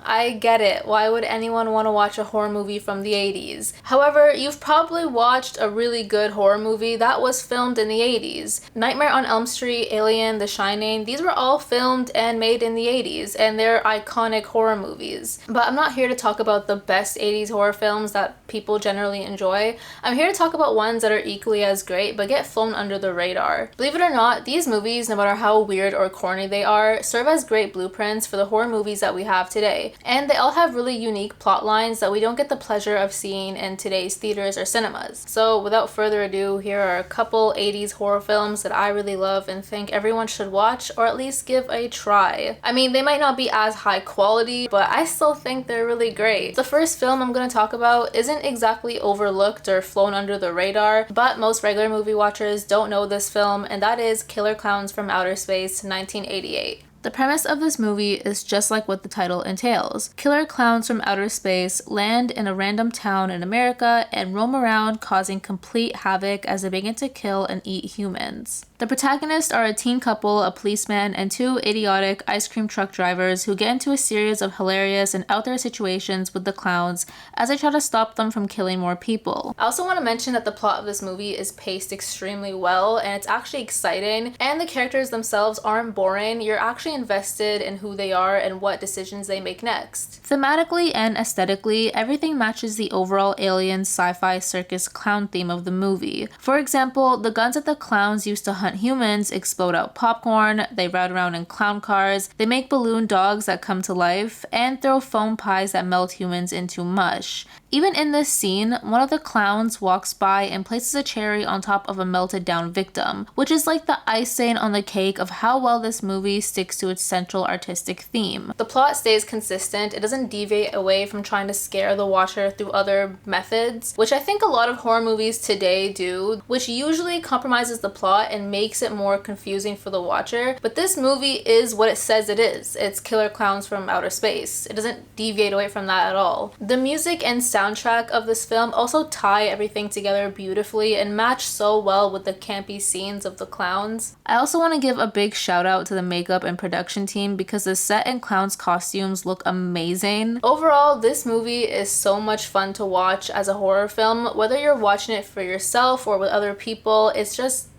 I get it. Why would anyone want to watch a horror movie from the 80s? However, you've probably watched a really good horror movie that was filmed in the 80s. Nightmare on Elm Street, Alien, The Shining, these were all filmed and made in the 80s, and they're iconic horror movies. But I'm not here to talk about the best 80s horror films that people generally enjoy. I'm here to talk about ones that are equally as great but get flown under the radar. Believe it or not, these movies, no matter how weird or corny they are, serve as great blueprints for the horror movies that we have today. And they all have really unique plot lines that we don't get the pleasure of seeing in today's theaters or cinemas. So without further ado, here are a couple 80s horror films that I really love and think everyone should watch or at least give a try. I mean, they might not be as high quality, but I still think they're really great. The first film I'm going to talk about isn't exactly overlooked or flown under the radar, but most regular movie watchers don't know this film, and that is Killer Clowns from Outer Space, 1988. The premise of this movie is just like what the title entails. Killer clowns from outer space land in a random town in America and roam around causing complete havoc as they begin to kill and eat humans. The protagonists are a teen couple, a policeman, and two idiotic ice cream truck drivers who get into a series of hilarious and out there situations with the clowns as they try to stop them from killing more people. I also want to mention that the plot of this movie is paced extremely well, and it's actually exciting, and the characters themselves aren't boring. You're actually invested in who they are and what decisions they make next. Thematically and aesthetically, everything matches the overall alien sci-fi circus clown theme of the movie. For example, the guns that the clowns used to hunt humans explode out popcorn, they ride around in clown cars, they make balloon dogs that come to life, and throw foam pies that melt humans into mush. Even in this scene, one of the clowns walks by and places a cherry on top of a melted down victim, which is like the icing on the cake of how well this movie sticks to its central artistic theme. The plot stays consistent, it doesn't deviate away from trying to scare the watcher through other methods, which I think a lot of horror movies today do, which usually compromises the plot and makes it more confusing for the watcher. But this movie is what it says it is. It's Killer Clowns from Outer Space. It doesn't deviate away from that at all. The music and soundtrack of this film also tie everything together beautifully and match so well with the campy scenes of the clowns. I also want to give a big shout out to the makeup and production team because the set and clowns costumes look amazing. Overall, this movie is so much fun to watch as a horror film. Whether you're watching it for yourself or with other people, it's just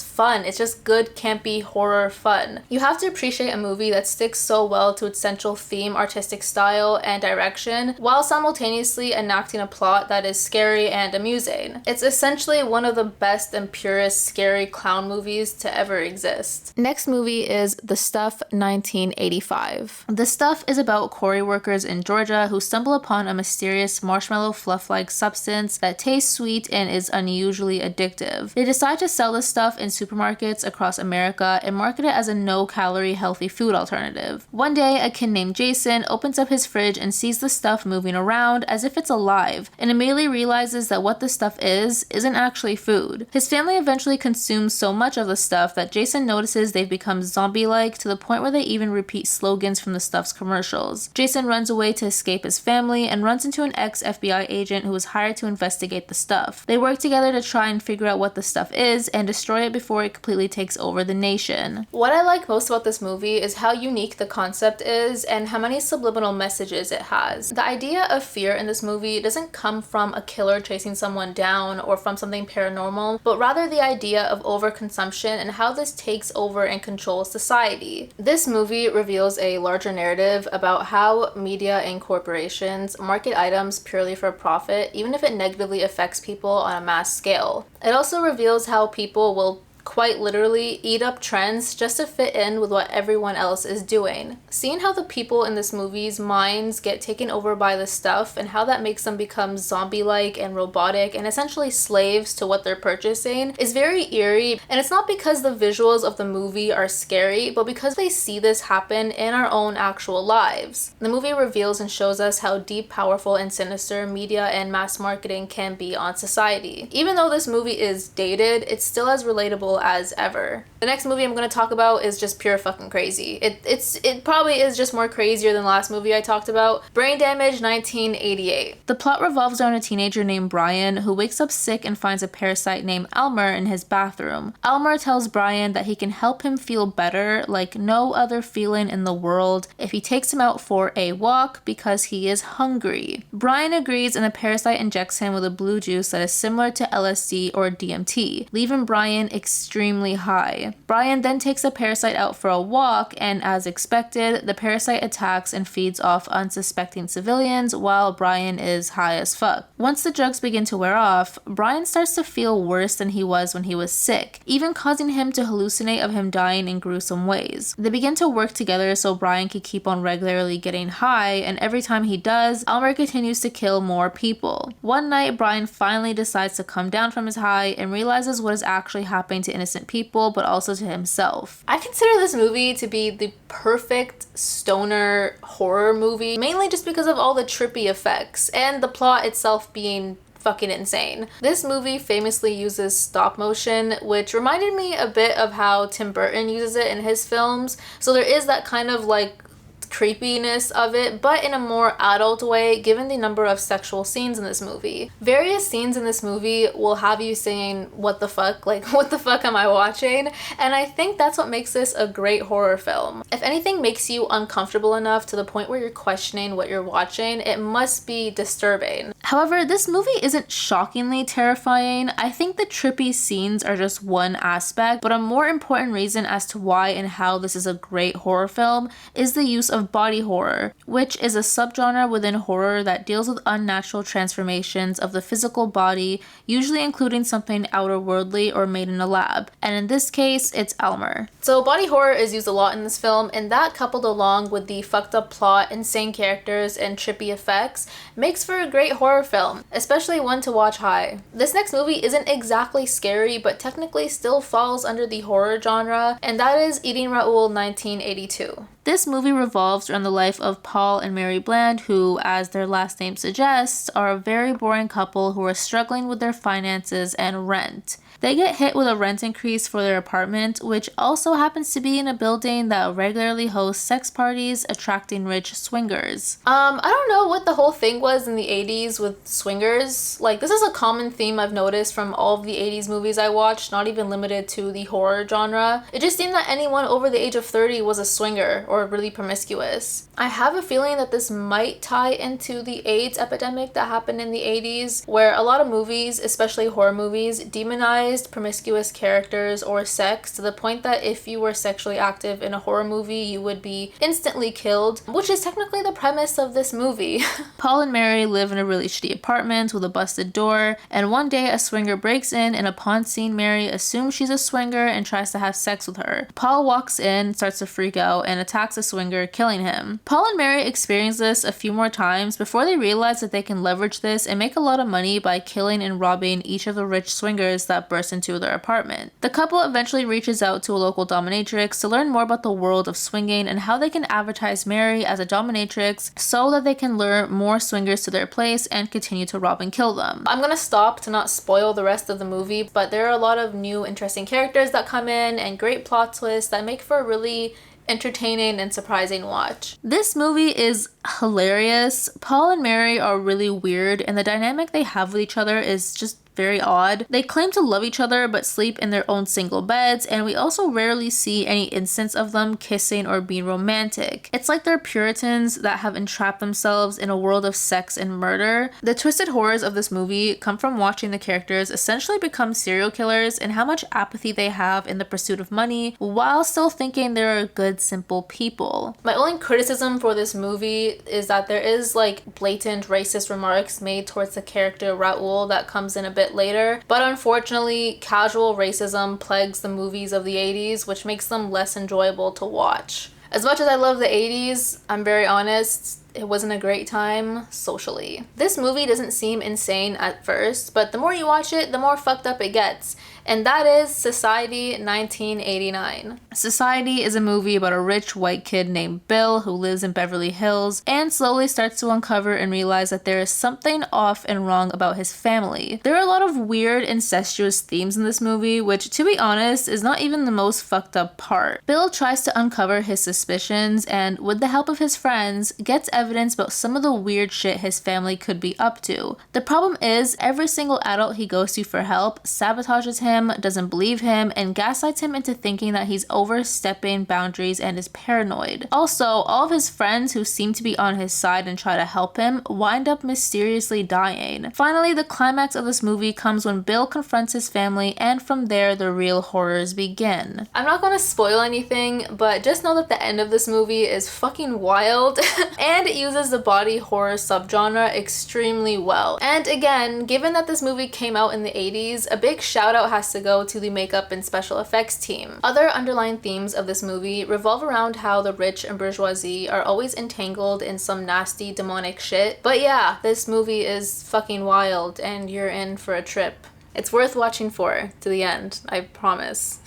fun. It's just good, campy horror fun. You have to appreciate a movie that sticks so well to its central theme, artistic style, and direction, while simultaneously enacting a plot that is scary and amusing. It's essentially one of the best and purest scary clown movies to ever exist. Next movie is The Stuff, 1985. The Stuff is about quarry workers in Georgia who stumble upon a mysterious marshmallow fluff-like substance that tastes sweet and is unusually addictive. They decide to sell this stuff in supermarkets across America and market it as a no-calorie healthy food alternative. One day, a kid named Jason opens up his fridge and sees the stuff moving around as if it's alive, and immediately realizes that what the stuff isn't actually food. His family eventually consumes so much of the stuff that Jason notices they've become zombie-like to the point where they even repeat slogans from the stuff's commercials. Jason runs away to escape his family and runs into an ex-FBI agent who is hired to investigate the stuff. They work together to try and figure out what the stuff is and destroy it before it completely takes over the nation. What I like most about this movie is how unique the concept is and how many subliminal messages it has. The idea of fear in this movie doesn't come from a killer chasing someone down or from something paranormal, but rather the idea of overconsumption and how this takes over and controls society. This movie reveals a larger narrative about how media and corporations market items purely for profit, even if it negatively affects people on a mass scale. It also reveals how people will quite literally eat up trends just to fit in with what everyone else is doing. Seeing how the people in this movie's minds get taken over by the stuff and how that makes them become zombie-like and robotic and essentially slaves to what they're purchasing is very eerie, and it's not because the visuals of the movie are scary, but because they see this happen in our own actual lives. The movie reveals and shows us how deep, powerful, and sinister media and mass marketing can be on society. Even though this movie is dated, it's still as relatable as ever. The next movie I'm going to talk about is just pure fucking crazy. It probably is just more crazier than the last movie I talked about. Brain Damage 1988. The plot revolves around a teenager named Brian who wakes up sick and finds a parasite named Elmer in his bathroom. Elmer tells Brian that he can help him feel better like no other feeling in the world if he takes him out for a walk because he is hungry. Brian agrees and the parasite injects him with a blue juice that is similar to LSD or DMT, leaving Brian extremely high. Brian then takes the parasite out for a walk and, as expected, the parasite attacks and feeds off unsuspecting civilians while Brian is high as fuck. Once the drugs begin to wear off, Brian starts to feel worse than he was when he was sick, even causing him to hallucinate of him dying in gruesome ways. They begin to work together so Brian can keep on regularly getting high, and every time he does, Elmer continues to kill more people. One night, Brian finally decides to come down from his high and realizes what is actually happening to innocent people, but also to himself. I consider this movie to be the perfect stoner horror movie, mainly just because of all the trippy effects and the plot itself being fucking insane. This movie famously uses stop motion, which reminded me a bit of how Tim Burton uses it in his films. So there is that kind of like creepiness of it, but in a more adult way given the number of sexual scenes in this movie. Various scenes in this movie will have you saying, what the fuck? Like, what the fuck am I watching? And I think that's what makes this a great horror film. If anything makes you uncomfortable enough to the point where you're questioning what you're watching, it must be disturbing. However, this movie isn't shockingly terrifying. I think the trippy scenes are just one aspect, but a more important reason as to why and how this is a great horror film is the use of body horror, which is a subgenre within horror that deals with unnatural transformations of the physical body, usually including something outerworldly or made in a lab. And in this case, it's Elmer. So body horror is used a lot in this film, and that coupled along with the fucked up plot, insane characters, and trippy effects makes for a great horror film, especially one to watch high. This next movie isn't exactly scary, but technically still falls under the horror genre, and that is Eating Raoul 1982. This movie revolves around the life of Paul and Mary Bland, who, as their last name suggests, are a very boring couple who are struggling with their finances and rent. They get hit with a rent increase for their apartment, which also happens to be in a building that regularly hosts sex parties, attracting rich swingers. I don't know what the whole thing was in the 80s with swingers. Like, this is a common theme I've noticed from all of the 80s movies I watched, not even limited to the horror genre. It just seemed that anyone over the age of 30 was a swinger or really promiscuous. I have a feeling that this might tie into the AIDS epidemic that happened in the 80s, where a lot of movies, especially horror movies, demonized promiscuous characters or sex to the point that if you were sexually active in a horror movie, you would be instantly killed, which is technically the premise of this movie. Paul and Mary live in a really shitty apartment with a busted door, and one day a swinger breaks in, and upon seeing Mary, assumes she's a swinger and tries to have sex with her. Paul walks in, starts to freak out, and attacks the swinger, killing him. Paul and Mary experience this a few more times before they realize that they can leverage this and make a lot of money by killing and robbing each of the rich swingers that burst into their apartment. The couple eventually reaches out to a local dominatrix to learn more about the world of swinging and how they can advertise Mary as a dominatrix so that they can lure more swingers to their place and continue to rob and kill them. I'm gonna stop to not spoil the rest of the movie, but there are a lot of new interesting characters that come in and great plot twists that make for a really entertaining and surprising watch. This movie is hilarious. Paul and Mary are really weird, and the dynamic they have with each other is just very odd. They claim to love each other but sleep in their own single beds, and we also rarely see any instance of them kissing or being romantic. It's like they're Puritans that have entrapped themselves in a world of sex and murder. The twisted horrors of this movie come from watching the characters essentially become serial killers and how much apathy they have in the pursuit of money while still thinking they're good, simple people. My only criticism for this movie is that there is like blatant racist remarks made towards the character Raoul that comes in a bit later, but unfortunately casual racism plagues the movies of the 80s, which makes them less enjoyable to watch. As much as I love the 80s, I'm very honest, it wasn't a great time socially. This movie doesn't seem insane at first, but the more you watch it, the more fucked up it gets. And that is Society 1989. Society is a movie about a rich white kid named Bill who lives in Beverly Hills and slowly starts to uncover and realize that there is something off and wrong about his family. There are a lot of weird incestuous themes in this movie, which to be honest is not even the most fucked up part. Bill tries to uncover his suspicions and with the help of his friends gets evidence about some of the weird shit his family could be up to. The problem is every single adult he goes to for help sabotages him, doesn't believe him, and gaslights him into thinking that he's overstepping boundaries and is paranoid. Also, all of his friends who seem to be on his side and try to help him wind up mysteriously dying. Finally, the climax of this movie comes when Bill confronts his family, and from there the real horrors begin. I'm not gonna spoil anything, but just know that the end of this movie is fucking wild and it uses the body horror subgenre extremely well. And again, given that this movie came out in the 80s, a big shout out has to go to the makeup and special effects team. Other underlying themes of this movie revolve around how the rich and bourgeoisie are always entangled in some nasty demonic shit. But yeah, this movie is fucking wild and you're in for a trip. It's worth watching for to the end, I promise.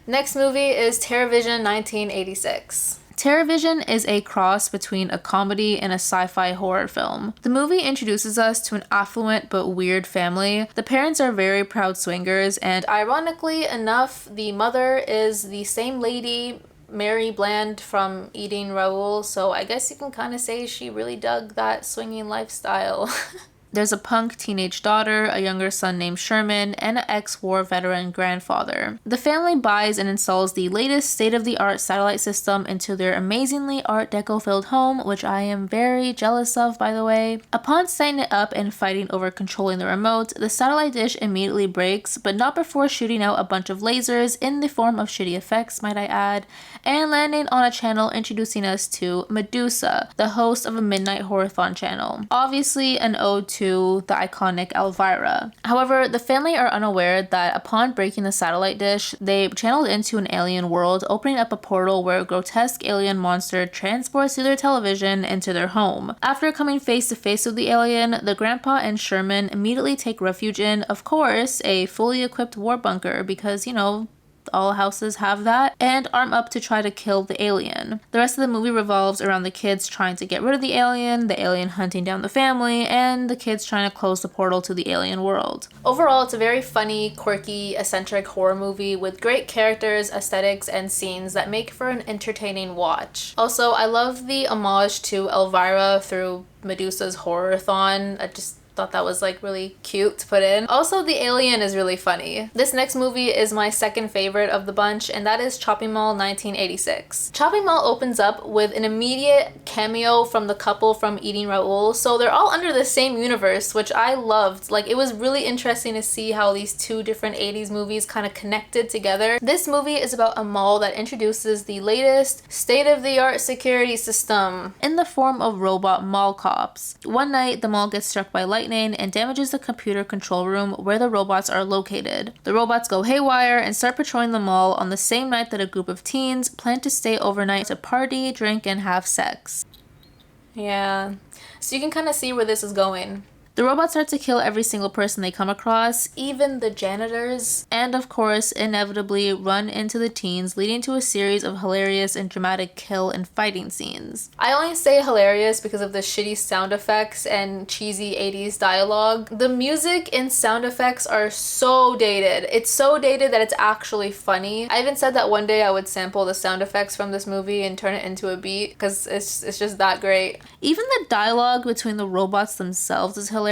Next movie is TERRORVISION 1986. TERRORVISION is a cross between a comedy and a sci-fi horror film. The movie introduces us to an affluent but weird family. The parents are very proud swingers, and ironically enough, the mother is the same lady, Mary Bland from Eating Raoul, so I guess you can kind of say she really dug that swinging lifestyle. There's a punk teenage daughter, a younger son named Sherman, and an ex-war veteran grandfather. The family buys and installs the latest state-of-the-art satellite system into their amazingly Art Deco-filled home, which I am very jealous of, by the way. Upon setting it up and fighting over controlling the remote, the satellite dish immediately breaks, but not before shooting out a bunch of lasers in the form of shitty effects, might I add, and landing on a channel introducing us to Medusa, the host of a midnight horror-thon channel. Obviously an ode to the iconic Elvira. However, the family are unaware that upon breaking the satellite dish, they channeled into an alien world, opening up a portal where a grotesque alien monster transports through their television into their home. After coming face to face with the alien, the grandpa and Sherman immediately take refuge in, of course, a fully equipped war bunker because, you know, all houses have that, and arm up to try to kill the alien. The rest of the movie revolves around the kids trying to get rid of the alien hunting down the family, and the kids trying to close the portal to the alien world. Overall, it's a very funny, quirky, eccentric horror movie with great characters, aesthetics, and scenes that make for an entertaining watch. Also, I love the homage to Elvira through Medusa's horror-thon. I just thought that was like really cute to put in. Also, the alien is really funny. This next movie is my second favorite of the bunch, and that is Chopping Mall 1986. Chopping Mall opens up with an immediate cameo from the couple from Eating Raoul, so they're all under the same universe, which I loved. Like, it was really interesting to see how these two different 80s movies kind of connected together. This movie is about a mall that introduces the latest state-of-the-art security system in the form of robot mall cops. One night, the mall gets struck by lightning and damages the computer control room where the robots are located. The robots go haywire and start patrolling the mall on the same night that a group of teens plan to stay overnight to party, drink, and have sex. Yeah, so you can kind of see where this is going. The robots start to kill every single person they come across, even the janitors, and of course, inevitably run into the teens, leading to a series of hilarious and dramatic kill and fighting scenes. I only say hilarious because of the shitty sound effects and cheesy 80s dialogue. The music and sound effects are so dated. It's so dated that it's actually funny. I even said that one day I would sample the sound effects from this movie and turn it into a beat because it's just that great. Even the dialogue between the robots themselves is hilarious.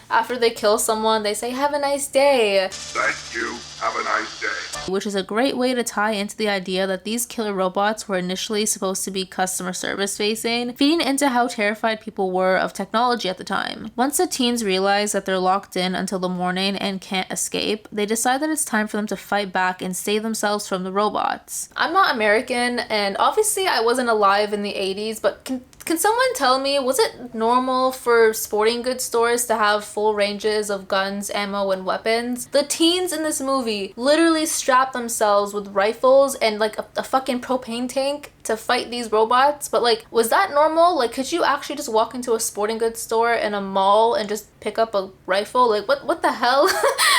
After they kill someone, they say, "Have a nice day." Thank you. Have a nice day. Which is a great way to tie into the idea that these killer robots were initially supposed to be customer service facing, feeding into how terrified people were of technology at the time. Once the teens realize that they're locked in until the morning and can't escape, they decide that it's time for them to fight back and save themselves from the robots. I'm not American, and obviously I wasn't alive in the 80s, but can someone tell me, was it normal for sporting goods stores to have full ranges of guns, ammo, and weapons? The teens in this movie literally strap themselves with rifles and like a fucking propane tank to fight these robots, but like, was that normal? Like, could you actually just walk into a sporting goods store in a mall and just pick up a rifle? Like, what the hell?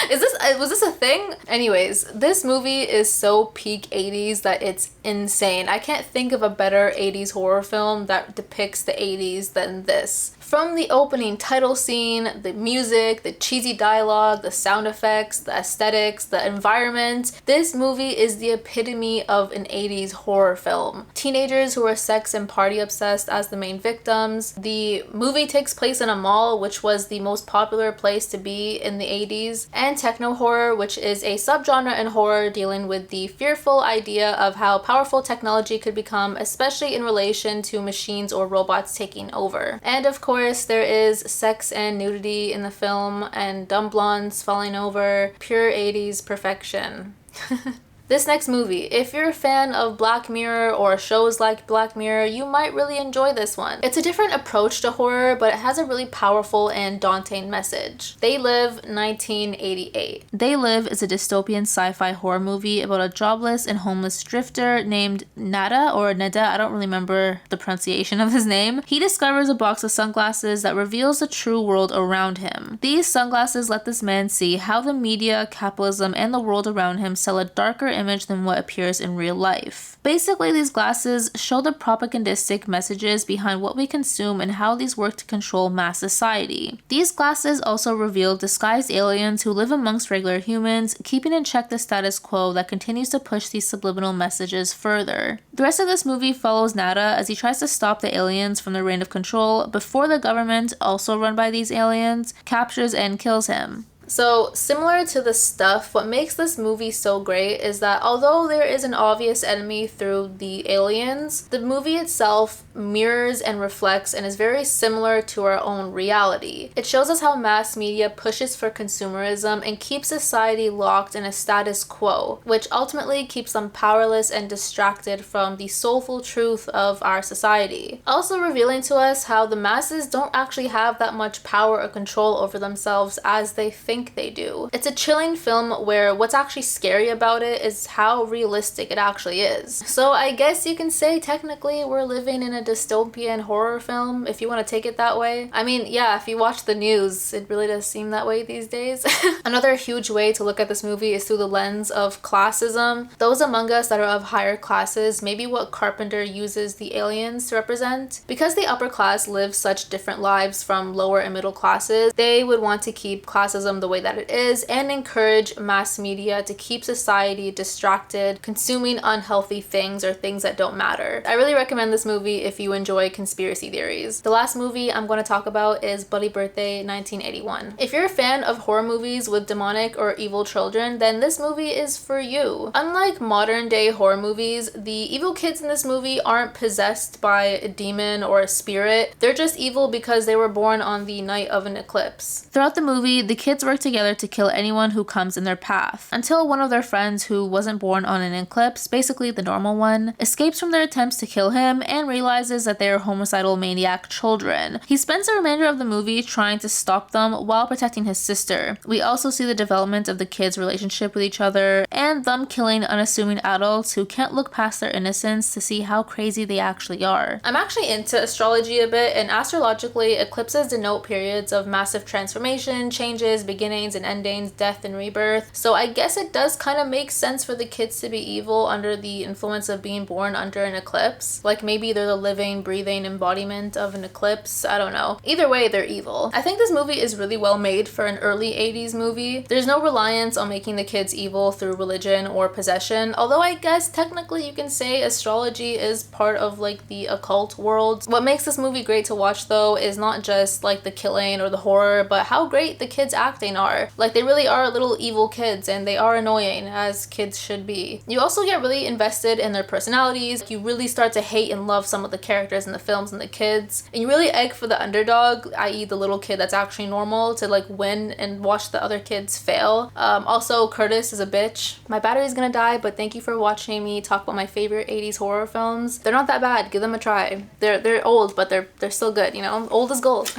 Was this a thing? Anyways, this movie is so peak 80s that it's insane. I can't think of a better 80s horror film that depicts the 80s than this. From the opening title scene, the music, the cheesy dialogue, the sound effects, the aesthetics, the environment, this movie is the epitome of an 80s horror film. Teenagers who are sex and party obsessed as the main victims. The movie takes place in a mall, which was the most popular place to be in the 80s, and techno horror, which is a subgenre in horror dealing with the fearful idea of how powerful technology could become, especially in relation to machines or robots taking over. And of course, there is sex and nudity in the film and dumb blondes falling over. Pure 80s perfection. This next movie, if you're a fan of Black Mirror or shows like Black Mirror, you might really enjoy this one. It's a different approach to horror, but it has a really powerful and daunting message. They Live, 1988. They Live is a dystopian sci-fi horror movie about a jobless and homeless drifter named Nada, I don't really remember the pronunciation of his name. He discovers a box of sunglasses that reveals the true world around him. These sunglasses let this man see how the media, capitalism, and the world around him sell a darker image than what appears in real life. Basically, these glasses show the propagandistic messages behind what we consume and how these work to control mass society. These glasses also reveal disguised aliens who live amongst regular humans, keeping in check the status quo that continues to push these subliminal messages further. The rest of this movie follows Nada as he tries to stop the aliens from their reign of control before the government, also run by these aliens, captures and kills him. So, similar to The Stuff, what makes this movie so great is that although there is an obvious enemy through the aliens, the movie itself mirrors and reflects and is very similar to our own reality. It shows us how mass media pushes for consumerism and keeps society locked in a status quo, which ultimately keeps them powerless and distracted from the soulful truth of our society. Also revealing to us how the masses don't actually have that much power or control over themselves as they think they do. It's a chilling film where what's actually scary about it is how realistic it actually is. So I guess you can say technically we're living in a dystopian horror film, if you want to take it that way. I mean, yeah, if you watch the news, it really does seem that way these days. Another huge way to look at this movie is through the lens of classism. Those among us that are of higher classes, maybe what Carpenter uses the aliens to represent. Because the upper class lives such different lives from lower and middle classes, they would want to keep classism the way that it is and encourage mass media to keep society distracted, consuming unhealthy things or things that don't matter. I really recommend this movie if you enjoy conspiracy theories. The last movie I'm going to talk about is Bloody Birthday, 1981. If you're a fan of horror movies with demonic or evil children, then this movie is for you. Unlike modern day horror movies, the evil kids in this movie aren't possessed by a demon or a spirit. They're just evil because they were born on the night of an eclipse. Throughout the movie, the kids work together to kill anyone who comes in their path, until one of their friends who wasn't born on an eclipse, basically the normal one, escapes from their attempts to kill him and realizes that they are homicidal maniac children. He spends the remainder of the movie trying to stop them while protecting his sister. We also see the development of the kids' relationship with each other and them killing unassuming adults who can't look past their innocence to see how crazy they actually are. I'm actually into astrology a bit, and astrologically, eclipses denote periods of massive transformation, changes, beginnings and endings, death and rebirth. So I guess it does kind of make sense for the kids to be evil under the influence of being born under an eclipse. Like maybe they're the living, breathing embodiment of an eclipse. I don't know. Either way, they're evil. I think this movie is really well made for an early 80s movie. There's no reliance on making the kids evil through religion or possession, although I guess technically you can say astrology is part of like the occult world. What makes this movie great to watch though is not just like the killing or the horror, but how great the kids acting are. Like they really are little evil kids and they are annoying, as kids should be. You also get really invested in their personalities. You really start to hate and love some of the characters in the films and the kids, and you really egg for the underdog, i.e. the little kid that's actually normal, to like win and watch the other kids fail. Also, Curtis is a bitch. My battery's gonna die, but thank you for watching me talk about my favorite 80s horror films. They're not that bad. Give them a try. They're old, but they're still good, you know? Old is gold.